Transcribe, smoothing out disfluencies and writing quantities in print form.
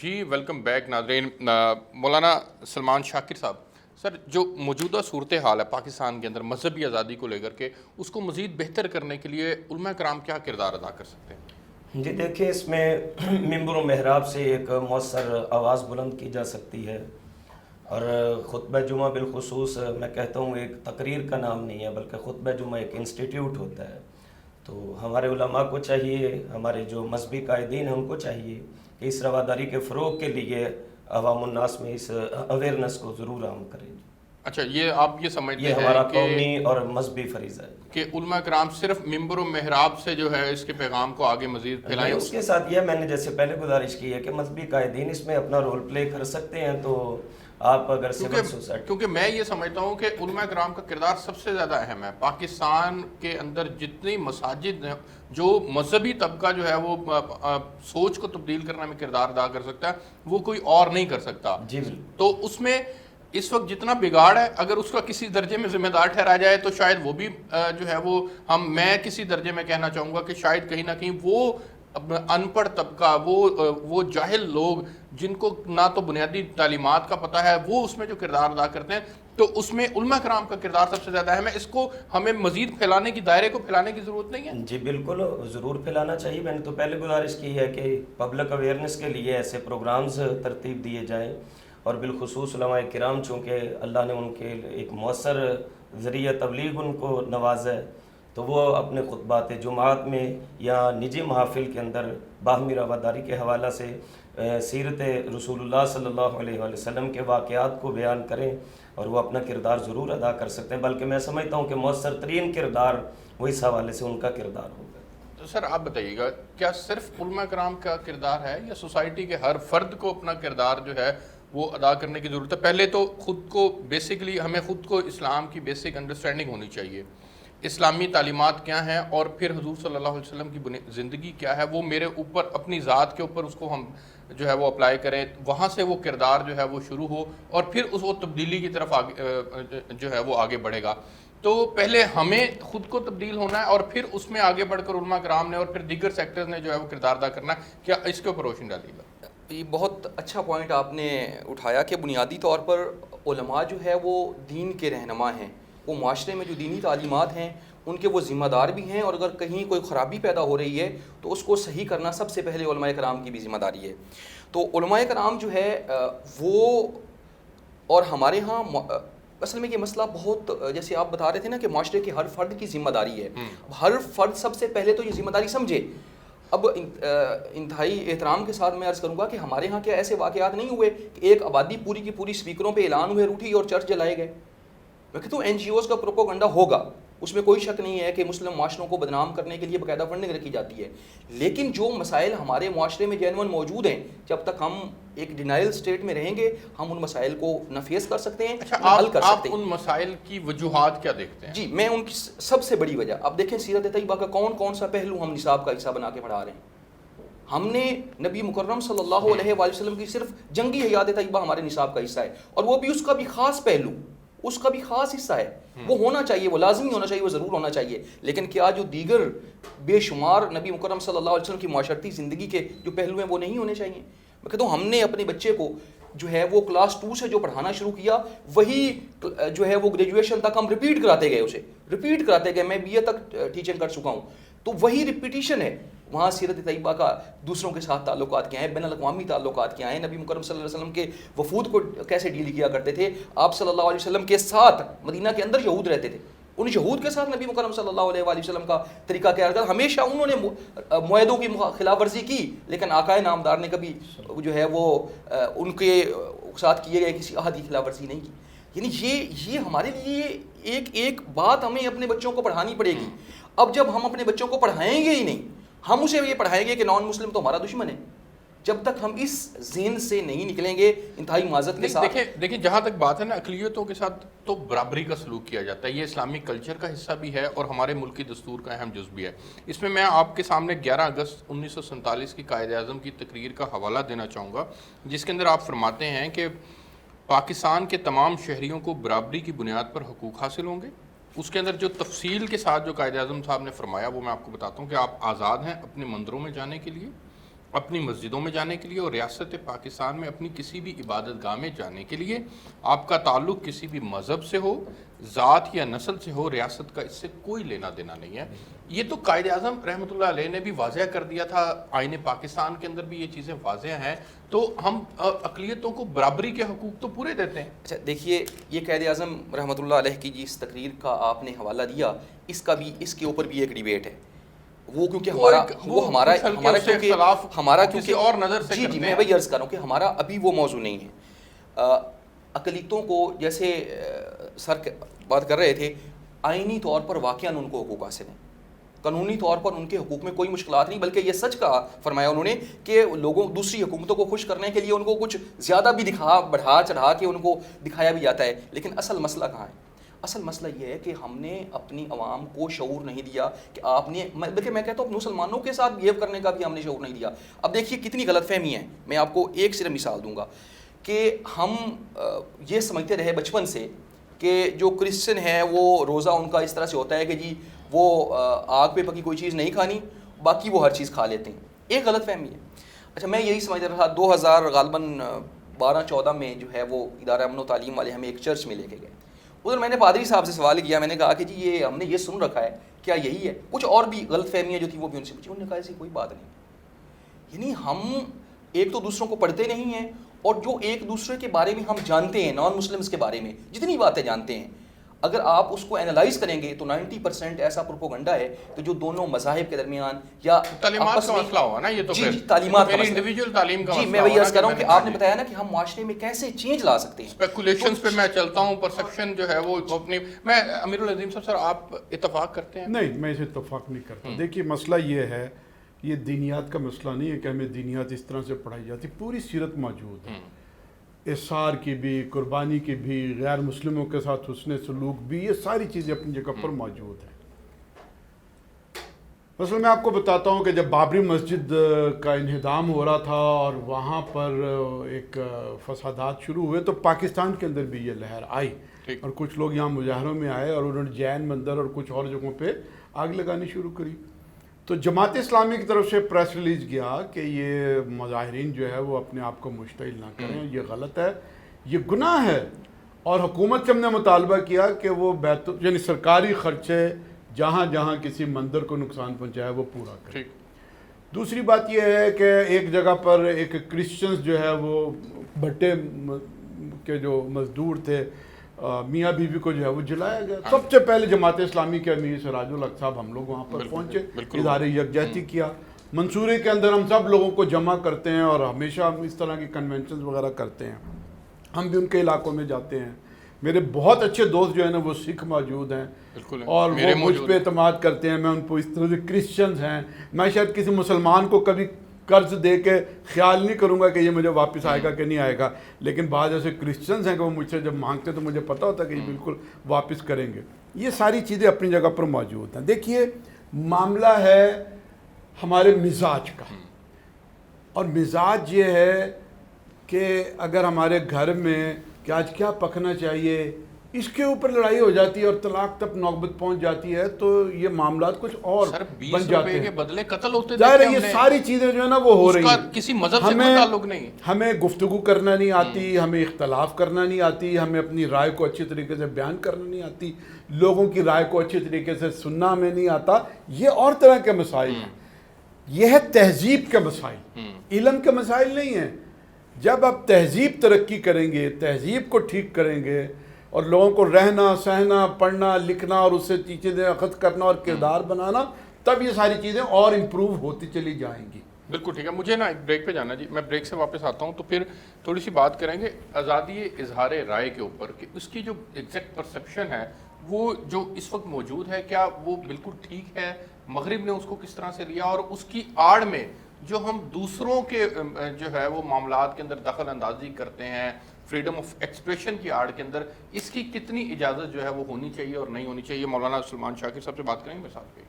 جی welcome back ناظرین. مولانا سلمان شاکر صاحب، سر جو موجودہ صورتحال ہے پاکستان کے اندر مذہبی آزادی کو لے کر کے، اس کو مزید بہتر کرنے کے لیے علماء کرام کیا کردار ادا کر سکتے ہیں؟ جی دیکھیں، اس میں ممبر و محراب سے ایک مؤثر آواز بلند کی جا سکتی ہے، اور خطبہ جمعہ بالخصوص میں کہتا ہوں ایک تقریر کا نام نہیں ہے بلکہ خطبہ جمعہ ایک انسٹیٹیوٹ ہوتا ہے. تو ہمارے علماء کو چاہیے، ہمارے جو مذہبی قائدین ہیں ان کو چاہیے کہ اس رواداری کے فروغ کے لیے عوام الناس میں اس اویئرنیس کو ضرور عام کریں. اچھا، یہ آپ یہ سمجھتے یہ ہیں ہمارا کہ قومی اور مذہبی فریضہ ہے کہ علماء کرام صرف ممبر و محراب سے جو ہے اس کے پیغام کو آگے مزید پھیلائیں؟ اس کے ساتھ یہ میں نے جیسے پہلے گزارش کی ہے کہ مذہبی قائدین اس میں اپنا رول پلے کر سکتے ہیں. تو آپ اگر سول سوسائٹی، کیونکہ میں یہ سمجھتا ہوں کہ علماء کرام کا کردار سب سے زیادہ اہم ہے. پاکستان کے اندر جتنی مساجد ہیں، جو مذہبی طبقہ جو ہے وہ سوچ کو تبدیل کرنے میں کردار ادا کر سکتا ہے، وہ کوئی اور نہیں کر سکتا. جی بالکل. تو اس میں اس وقت جتنا بگاڑ ہے، اگر اس کا کسی درجے میں ذمہ دار ٹھہرایا جائے تو شاید وہ بھی جو ہے وہ میں کسی درجے میں کہنا چاہوں گا کہ شاید کہیں نہ کہیں وہ ان پڑھ طبقہ، وہ جاہل لوگ جن کو نہ تو بنیادی تعلیمات کا پتہ ہے، وہ اس میں جو کردار ادا کرتے ہیں، تو اس میں علماء کرام کا کردار سب سے زیادہ اہم ہے. اس کو ہمیں مزید پھیلانے کی، دائرے کو پھیلانے کی ضرورت نہیں ہے؟ جی بالکل ضرور پھیلانا چاہیے. میں نے تو پہلے گزارش کی ہے کہ پبلک اویئرنیس کے لیے ایسے پروگرامز ترتیب دیے جائیں، اور بالخصوص علماء کرام چونکہ اللہ نے ان کے ایک مؤثر ذریعہ تبلیغ ان کو نوازا ہے، تو وہ اپنے خطبات جمعات میں یا نجی محافل کے اندر باہمی رواداری کے حوالہ سے سیرت رسول اللہ صلی اللہ علیہ وآلہ وسلم کے واقعات کو بیان کریں، اور وہ اپنا کردار ضرور ادا کر سکتے ہیں. بلکہ میں سمجھتا ہوں کہ مؤثر ترین کردار وہ اس حوالے سے ان کا کردار ہوگا. تو سر آپ بتائیے گا، کیا صرف علماء کرام کا کردار ہے یا سوسائٹی کے ہر فرد کو اپنا کردار جو ہے وہ ادا کرنے کی ضرورت ہے؟ پہلے تو خود کو بیسیکلی ہمیں خود کو اسلام کی بیسک انڈرسٹینڈنگ ہونی چاہیے، اسلامی تعلیمات کیا ہیں، اور پھر حضور صلی اللہ علیہ وسلم کی زندگی کیا ہے، وہ میرے اوپر اپنی ذات کے اوپر اس کو ہم جو ہے وہ اپلائی کریں، وہاں سے وہ کردار جو ہے وہ شروع ہو، اور پھر اس وہ تبدیلی کی طرف آگے جو ہے وہ آگے بڑھے گا. تو پہلے ہمیں خود کو تبدیل ہونا ہے، اور پھر اس میں آگے بڑھ کر علماء کرام نے اور پھر دیگر سیکٹرز نے جو ہے وہ کردار ادا کرنا ہے. کیا اس کے اوپر روشنی ڈالیے گا؟ یہ بہت اچھا پوائنٹ آپ نے اٹھایا کہ بنیادی طور پر علماء جو ہے وہ دین کے رہنما ہیں. وہ معاشرے میں جو دینی تعلیمات ہیں ان کے وہ ذمہ دار بھی ہیں، اور اگر کہیں کوئی خرابی پیدا ہو رہی ہے تو اس کو صحیح کرنا سب سے پہلے علماء کرام کی بھی ذمہ داری ہے. تو علماء کرام جو ہے وہ، اور ہمارے ہاں اصل میں یہ مسئلہ بہت، جیسے آپ بتا رہے تھے نا کہ معاشرے کے ہر فرد کی ذمہ داری ہے. ہر فرد سب سے پہلے تو یہ ذمہ داری سمجھے. اب انتہائی احترام کے ساتھ میں عرض کروں گا کہ ہمارے ہاں کیا ایسے واقعات نہیں ہوئے کہ ایک آبادی پوری کی پوری اسپیکروں پہ اعلان ہوئے اٹھی اور چرچ جلائے گئے؟ میں کہتا ہوں NGOs کا پروپیگنڈا ہوگا، اس میں کوئی شک نہیں ہے کہ مسلم معاشروں کو بدنام کرنے کے لیے باقاعدہ فنڈنگ رکھی جاتی ہے. لیکن جو مسائل ہمارے معاشرے میں جینون موجود ہیں، جب تک ہم ایک ڈینائل سٹیٹ میں رہیں گے ہم ان مسائل کو نہ فیس کر سکتے ہیں نہ حل کر سکتے ہیں. آپ ان مسائل کی وجوہات کیا دیکھتے ہیں؟ جی میں ان کی سب سے بڑی وجہ، اب دیکھیں سیرت طیبہ کا کون کون سا پہلو ہم نصاب کا حصہ بنا کے پڑھا رہے ہیں. ہم نے نبی مکرم صلی اللہ علیہ وآلہ وسلم کی صرف جنگی حیات طیبہ ہمارے نصاب کا حصہ ہے، اور وہ بھی اس کا بھی خاص پہلو، اس کا بھی خاص حصہ ہے. وہ ہونا چاہیے، وہ لازمی ہونا چاہیے، وہ ضرور ہونا چاہیے. لیکن کیا جو دیگر بے شمار نبی مکرم صلی اللہ علیہ وسلم کی معاشرتی زندگی کے جو پہلو ہیں وہ نہیں ہونے چاہیے؟ میں کہتا ہوں ہم نے اپنے بچے کو جو ہے وہ کلاس 2 سے جو پڑھانا شروع کیا، وہی جو ہے وہ گریجویشن تک ہم ریپیٹ کراتے گئے، اسے ریپیٹ کراتے گئے. میں BA تک ٹیچنگ کر چکا ہوں، تو وہی ریپیٹیشن ہے. وہاں سیرت طیبہ کا دوسروں کے ساتھ تعلقات کیا ہیں، بین الاقوامی تعلقات کیا ہیں، نبی مکرم صلی اللہ علیہ وسلم کے وفود کو کیسے ڈیل کیا کرتے تھے. آپ صلی اللہ علیہ وسلم کے ساتھ مدینہ کے اندر یہود رہتے تھے، ان یہود کے ساتھ نبی مکرم صلی اللہ علیہ وآلہ وسلم کا طریقہ کیا تھا. ہمیشہ انہوں نے معاہدوں کی خلاف ورزی کی، لیکن آقائے نامدار نے کبھی جو ہے وہ ان کے ساتھ کیے گئے کسی عہد کی خلاف ورزی نہیں کی. یعنی یہ ہمارے لیے ایک بات ہمیں اپنے بچوں کو پڑھانی پڑے گی. اب جب ہم اپنے بچوں کو پڑھائیں گے ہی نہیں، ہم اسے یہ پڑھائیں گے کہ نان مسلم تو ہمارا دشمن ہے، جب تک ہم اس ذہن سے نہیں نکلیں گے انتہائی معذرت کے ساتھ. دیکھیں جہاں تک بات ہے نا اقلیتوں کے ساتھ تو برابری کا سلوک کیا جاتا ہے، یہ اسلامی کلچر کا حصہ بھی ہے اور ہمارے ملکی دستور کا اہم جز بھی ہے. اس میں میں آپ کے سامنے 11 اگست 1947 کی قائد اعظم کی تقریر کا حوالہ دینا چاہوں گا، جس کے اندر آپ فرماتے ہیں کہ پاکستان کے تمام شہریوں کو برابری کی بنیاد پر حقوق حاصل ہوں گے. اس کے اندر جو تفصیل کے ساتھ جو قائد اعظم صاحب نے فرمایا وہ میں آپ کو بتاتا ہوں کہ آپ آزاد ہیں اپنے مندروں میں جانے کے لیے، اپنی مسجدوں میں جانے کے لیے اور ریاست پاکستان میں اپنی کسی بھی عبادت گاہ میں جانے کے لیے آپ کا تعلق کسی بھی مذہب سے ہو، ذات یا نسل سے ہو، ریاست کا اس سے کوئی لینا دینا نہیں ہے۔ یہ تو قائد اعظم رحمۃ اللہ علیہ نے بھی واضح کر دیا تھا، آئین پاکستان کے اندر بھی یہ چیزیں واضح ہیں، تو ہم اقلیتوں کو برابری کے حقوق تو پورے دیتے ہیں۔ اچھا دیکھیے، یہ قائد اعظم رحمۃ اللہ علیہ کی جس تقریر کا آپ نے حوالہ دیا، اس کے اوپر بھی ایک ڈیبیٹ ہے، وہ کیونکہ ہمارا کسی اور نظر سے جی میں وہی عرض کر رہا ہوں کہ ہمارا ابھی وہ موضوع نہیں ہے۔ اقلیتوں کو جیسے سر بات کر رہے تھے، آئینی طور پر واقعاً ان کو حقوق حاصل ہیں، قانونی طور پر ان کے حقوق میں کوئی مشکلات نہیں، بلکہ یہ سچ کہا فرمایا انہوں نے کہ لوگوں دوسری حکومتوں کو خوش کرنے کے لیے ان کو کچھ زیادہ بھی بڑھا چڑھا کے ان کو دکھایا بھی جاتا ہے، لیکن اصل مسئلہ کہاں ہے؟ اصل مسئلہ یہ ہے کہ ہم نے اپنی عوام کو شعور نہیں دیا کہ آپ نے، بلکہ میں کہتا ہوں اپنے مسلمانوں کے ساتھ بہیو کرنے کا بھی ہم نے شعور نہیں دیا۔ اب دیکھیے کتنی غلط فہمی ہے، میں آپ کو ایک صرف مثال دوں گا کہ ہم یہ سمجھتے رہے بچپن سے کہ جو کرسچن ہیں وہ روزہ ان کا اس طرح سے ہوتا ہے کہ جی وہ آگ پہ پکی کوئی چیز نہیں کھانی، باقی وہ ہر چیز کھا لیتے ہیں، ایک غلط فہمی ہے۔ اچھا میں یہی سمجھ رہا تھا 2000 غالباً 12-14 میں جو ہے وہ ادارہ امن و تعلیم والے ہمیں ایک چرچ میں لے کے گئے، ادھر میں نے پادری صاحب سے سوال کیا، میں نے کہا کہ جی یہ ہم نے یہ سن رکھا ہے، کیا یہی ہے؟ کچھ اور بھی غلط فہمیاں جو تھی وہ بھی ان سے پوچھی، انہوں نے کہا ایسی کوئی بات نہیں، یعنی ہم ایک تو دوسروں کو پڑھتے نہیں ہیں، اور جو ایک دوسرے کے بارے میں ہم جانتے ہیں، نان مسلمس کے بارے میں جتنی باتیں جانتے ہیں، اگر آپ اس کو اینالائز کریں گے تو 90% ایسا پروپوگنڈا ہے کہ جو دونوں مذاہب کے درمیان یا تعلیمات کا مسئلہ ہوا نا، یہ تو جی تعلیمات کا مسئلہ، انڈیویجول تعلیم کا مسئلہ، جی میں وہی عرض کر رہا ہوں کہ آپ نے بتایا نا کہ ہم معاشرے میں کیسے چینج لا سکتے ہیں، اسپیکولیشنز پہ میں چلتا ہوں، پرسپشن جو ہے وہ اپنی، میں امیر العظیم صاحب سر آپ اتفاق کرتے ہیں؟ نہیں، میں اسے اتفاق نہیں کرتا۔ دیکھیے مسئلہ یہ ہے، یہ دینیات کا مسئلہ نہیں ہے کہ ہمیں دینیات اس طرح سے پڑھائی جاتی، پوری سیرت موجود ہے، احسار کی بھی، قربانی کی بھی، غیر مسلموں کے ساتھ حسن سلوک بھی، یہ ساری چیزیں اپنی جگہ پر موجود ہیں۔ مثلا میں آپ کو بتاتا ہوں کہ جب بابری مسجد کا انہدام ہو رہا تھا اور وہاں پر ایک فسادات شروع ہوئے تو پاکستان کے اندر بھی یہ لہر آئی، اور کچھ لوگ یہاں مظاہروں میں آئے اور انہوں نے جین مندر اور کچھ اور جگہوں پہ آگ لگانی شروع کری، تو جماعت اسلامی کی طرف سے پریس ریلیز گیا کہ یہ مظاہرین جو ہے وہ اپنے آپ کو مشتعل نہ کریں، یہ غلط ہے، یہ گناہ ہے، اور حکومت سے ہم نے مطالبہ کیا کہ وہ یعنی سرکاری خرچے جہاں جہاں کسی مندر کو نقصان پہنچایا وہ پورا کرے۔ دوسری بات یہ ہے کہ ایک جگہ پر ایک کرسچنز جو ہے وہ بھٹے کے جو مزدور تھے، میاں بیوی کو جو ہے وہ جلایا گیا، سب سے پہلے جماعت اسلامی کے امیر سراج الحق صاحب ہم لوگ وہاں پر پہنچے، ادارے یکجہتی کیا، منصورے کے اندر ہم سب لوگوں کو جمع کرتے ہیں اور ہمیشہ ہم اس طرح کی کنونشنز وغیرہ کرتے ہیں، ہم بھی ان کے علاقوں میں جاتے ہیں، میرے بہت اچھے دوست جو ہیں نا وہ سکھ موجود ہیں اور وہ مجھ پہ اعتماد کرتے ہیں، میں ان کو اس طرح سے کرسچنز ہیں، میں شاید کسی مسلمان کو کبھی قرض دے کے خیال نہیں کروں گا کہ یہ مجھے واپس آئے گا کہ نہیں آئے گا، لیکن بعض ایسے کرسچنز ہیں کہ وہ مجھ سے جب مانگتے ہیں تو مجھے پتہ ہوتا ہے کہ یہ بالکل واپس کریں گے۔ یہ ساری چیزیں اپنی جگہ پر موجود ہیں۔ دیکھیے معاملہ ہے ہمارے مزاج کا، اور مزاج یہ ہے کہ اگر ہمارے گھر میں کہ آج کیا پکنا چاہیے، اس کے اوپر لڑائی ہو جاتی ہے اور طلاق تک نوبت پہنچ جاتی ہے تو یہ معاملات کچھ اور بن جاتے ہیں، کے بدلے قتل ہوتے ظاہر ہے یہ ساری چیزیں جو ہے نا وہ ہو رہی ہیں، کسی مذہب سے کوئی تعلق نہیں، ہمیں گفتگو کرنا نہیں آتی، ہمیں اختلاف کرنا نہیں آتی، ہمیں اپنی رائے کو اچھی طریقے سے بیان کرنا نہیں آتی، لوگوں کی رائے کو اچھی طریقے سے سننا ہمیں نہیں آتا، یہ اور طرح کے مسائل ہیں، یہ ہے تہذیب کے مسائل، علم کے مسائل نہیں ہیں۔ جب آپ تہذیب ترقی کریں گے، تہذیب کو ٹھیک کریں گے اور لوگوں کو رہنا سہنا پڑھنا لکھنا اور اس سے چیزیں اخذ کرنا اور کردار بنانا، تب یہ ساری چیزیں اور امپروو ہوتی چلی جائیں گی۔ بالکل ٹھیک ہے، مجھے نا ایک بریک پہ جانا جی، میں بریک سے واپس آتا ہوں تو پھر تھوڑی سی بات کریں گے آزادی اظہار رائے کے اوپر کہ اس کی جو ایگزیکٹ پرسیپشن ہے وہ جو اس وقت موجود ہے کیا وہ بالکل ٹھیک ہے، مغرب نے اس کو کس طرح سے لیا، اور اس کی آڑ میں جو ہم دوسروں کے جو ہے وہ معاملات کے اندر دخل اندازی کرتے ہیں، فریڈم آف ایکسپریشن کی آڑ کے اندر اس کی کتنی اجازت جو ہے وہ ہونی چاہیے اور نہیں ہونی چاہیے، مولانا سلمان شاکر صاحب سے بات کریں گے میرے ساتھ۔